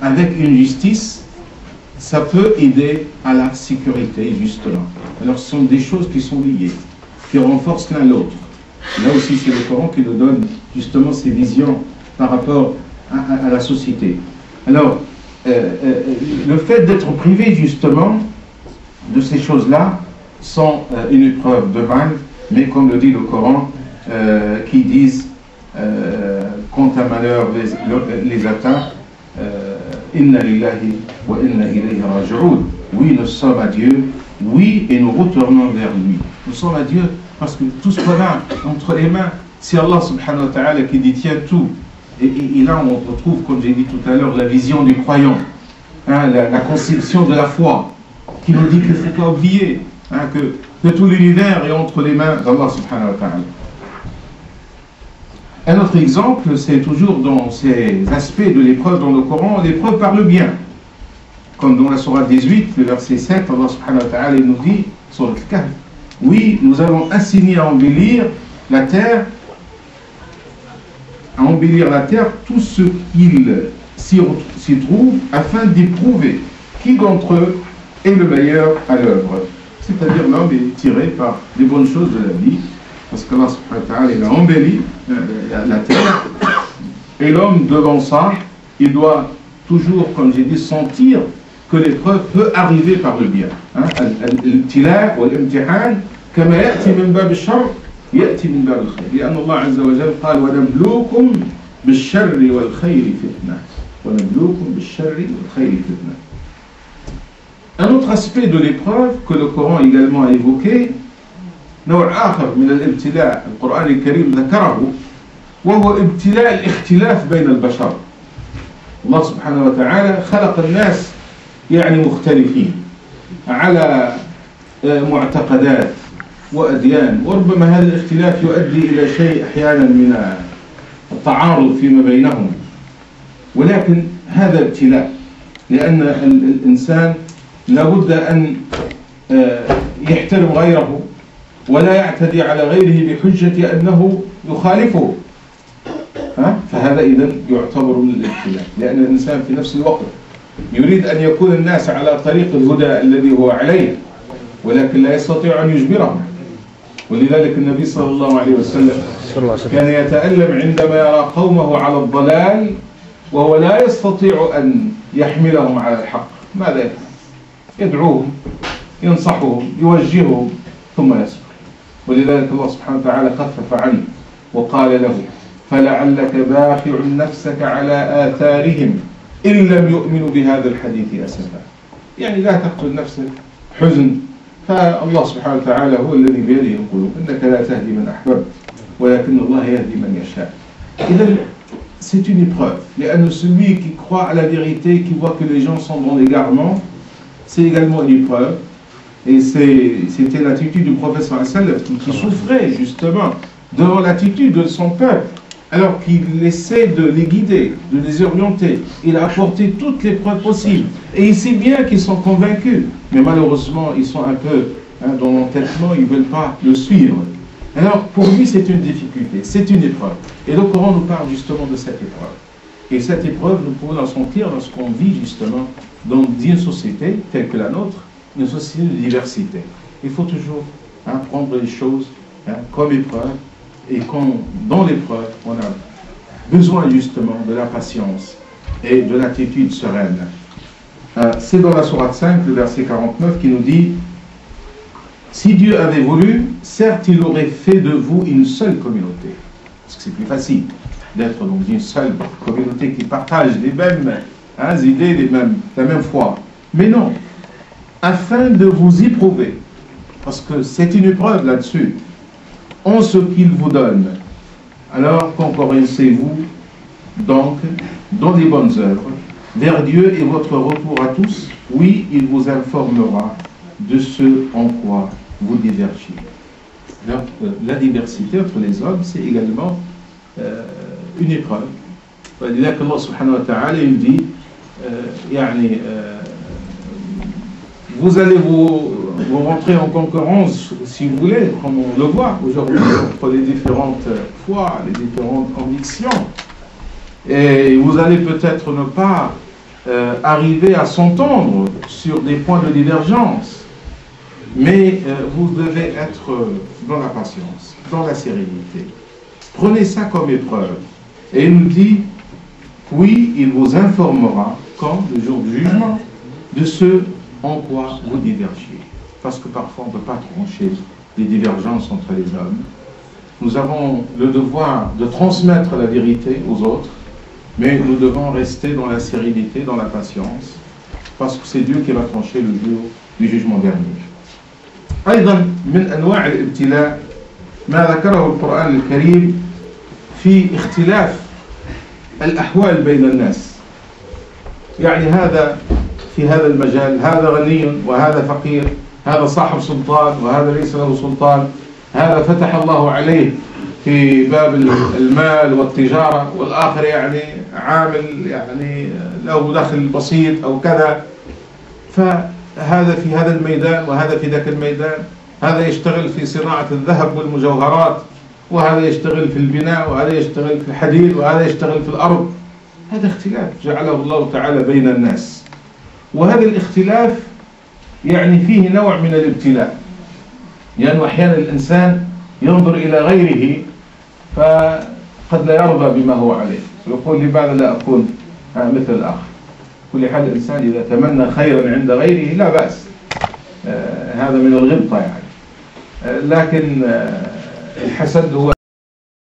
avec une justice, ça peut aider à la sécurité, justement. Alors, ce sont des choses qui sont liées, qui renforcent l'un l'autre. Là aussi, c'est le Coran qui nous donne, justement, ses visions par rapport à la société. Alors, le fait d'être privé, justement, de ces choses-là, sont une épreuve de mal, mais comme le dit le Coran, qui disent, quand un malheur les atteint, Inna lillahi wa inna ilayhi raji'un. Oui, nous sommes à Dieu, oui, et nous retournons vers lui. Nous sommes à Dieu parce que tout ce qu'on a entre les mains, c'est Allah subhanahu wa ta'ala qui détient tout. Et là, on retrouve, comme j'ai dit tout à l'heure, la vision du croyant, hein, la conception de la foi, qui nous dit qu'il ne faut pas oublier hein, que tout l'univers est entre les mains d'Allah subhanahu wa ta'ala. Un autre exemple, c'est toujours dans ces aspects de l'épreuve dans le Coran, l'épreuve par le bien. Comme dans la sourate 18, le verset 7, Allah subhanahu wa ta'ala nous dit, sur le Kahf, oui, nous allons assigner à embellir la terre, tout ce qu'il s'y trouve, afin d'éprouver qui d'entre eux est le meilleur à l'œuvre. C'est-à-dire l'homme est tiré par les bonnes choses de la vie, parce qu'Allah subhanahu wa ta'ala il a embelli la terre, et l'homme devant ça, il doit toujours, comme j'ai dit, sentir que l'épreuve peut arriver par le bien. L'ibtila' ou l'imtihan, كما يأتي من باب الشر يأتي من باب الخير لأن الله عز وجل قال ونبلوكم بالشر والخير فتنة ونبلوكم بالشر والخير فتنة. Un autre aspect de l'épreuve que le Coran également a évoqué, نوع آخر من الابتلاء القرآن الكريم ذكره وهو ابتلاء الاختلاف بين البشر. الله سبحانه وتعالى خلق الناس يعني مختلفين على معتقدات وأديان، وربما هذا الاختلاف يؤدي إلى شيء أحيانا من التعارض فيما بينهم، ولكن هذا ابتلاء لأن الإنسان لابد أن يحترم غيره ولا يعتدي على غيره بحجة أنه يخالفه. فهذا إذن يعتبر من الابتلاء، لأن الإنسان في نفس الوقت يريد أن يكون الناس على طريق الهدى الذي هو عليه، ولكن لا يستطيع أن يجبرهم. ولذلك النبي صلى الله عليه وسلم كان يتألم عندما يرى قومه على الضلال وهو لا يستطيع أن يحملهم على الحق. ماذا يفعل؟ يدعوهم، ينصحهم، يوجههم، ثم يصبر. ولذلك الله سبحانه وتعالى خفف عنه وقال له فلعلك باخع نفسك على آثارهم إن لم يؤمنوا بهذا الحديث أسفا. يعني لا تقتل نفسك حزن، فالله سبحانه وتعالى هو الذي بيده القلوب، إنك لا تهدي من أحببت ولكن الله يهدي من يشاء. إذن c'est une épreuve. لأن celui qui croit à la vérité, qui voit que les gens sont dans l'égarement, c'est également une épreuve. Et c'était l'attitude du prophète sallallahu alayhi wa sallam qui souffrait justement devant l'attitude de son peuple, alors qu'il essaie de les guider, de les orienter. Il a apporté toutes les preuves possibles. Et il sait bien qu'ils sont convaincus, mais malheureusement, ils sont un peu dans l'entêtement, ils ne veulent pas le suivre. Alors, pour lui, c'est une difficulté, c'est une épreuve. Et le Coran nous parle justement de cette épreuve. Et cette épreuve, nous pouvons la sentir lorsqu'on vit justement dans une société telle que la nôtre, une société de diversité. Il faut toujours prendre les choses comme épreuve, et quand dans l'épreuve, on a besoin justement de la patience et de l'attitude sereine. C'est dans la sourate 5, le verset 49, qui nous dit « Si Dieu avait voulu, certes il aurait fait de vous une seule communauté. » Parce que c'est plus facile d'être dans une seule communauté qui partage les mêmes idées, la même foi. Mais non, afin de vous éprouver, parce que c'est une épreuve là-dessus, en ce qu'il vous donne. Alors concorrencez-vous donc dans les bonnes œuvres vers Dieu et votre retour à tous. Oui, il vous informera de ce en quoi vous divergez. Alors, la diversité entre les hommes, c'est également une épreuve. Allah subhanahu wa ta'ala il dit vous allez vous rentrer en concurrence, si vous voulez, comme on le voit aujourd'hui, entre les différentes foi, les différentes convictions. Et vous allez peut-être ne pas arriver à s'entendre sur des points de divergence, mais vous devez être dans la patience, dans la sérénité. Prenez ça comme épreuve. Et il nous dit, oui, il vous informera, quand le jour du jugement, de ce en quoi vous divergez. Parce que parfois on ne peut pas trancher les divergences entre les hommes. Nous avons le devoir de transmettre la vérité aux autres, mais nous devons rester dans la sérénité, dans la patience, parce que c'est Dieu qui va trancher le jour du jugement dernier. أيضا من أنواع الابتلاء ما ذكره القرآن الكريم في اختلاف الأحوال بين الناس. يعني هذا في هذا المجال، هذا غني وهذا فقير، هذا صاحب سلطان وهذا ليس له سلطان، هذا فتح الله عليه في باب المال والتجارة، والآخر يعني عامل يعني له دخل بسيط أو كذا. فهذا في هذا الميدان وهذا في ذاك الميدان، هذا يشتغل في صناعة الذهب والمجوهرات، وهذا يشتغل في البناء، وهذا يشتغل في الحديد، وهذا يشتغل في الأرض. هذا اختلاف جعله الله تعالى بين الناس، وهذا الاختلاف يعني فيه نوع من الابتلاء، لأنه يعني أحيانا الإنسان ينظر إلى غيره فقد لا يرضى بما هو عليه، ويقول لماذا لا أكون مثل الآخر. كل حال الإنسان إذا تمنى خيرا عند غيره لا بأس، هذا من الغبطة يعني. لكن الحسد هو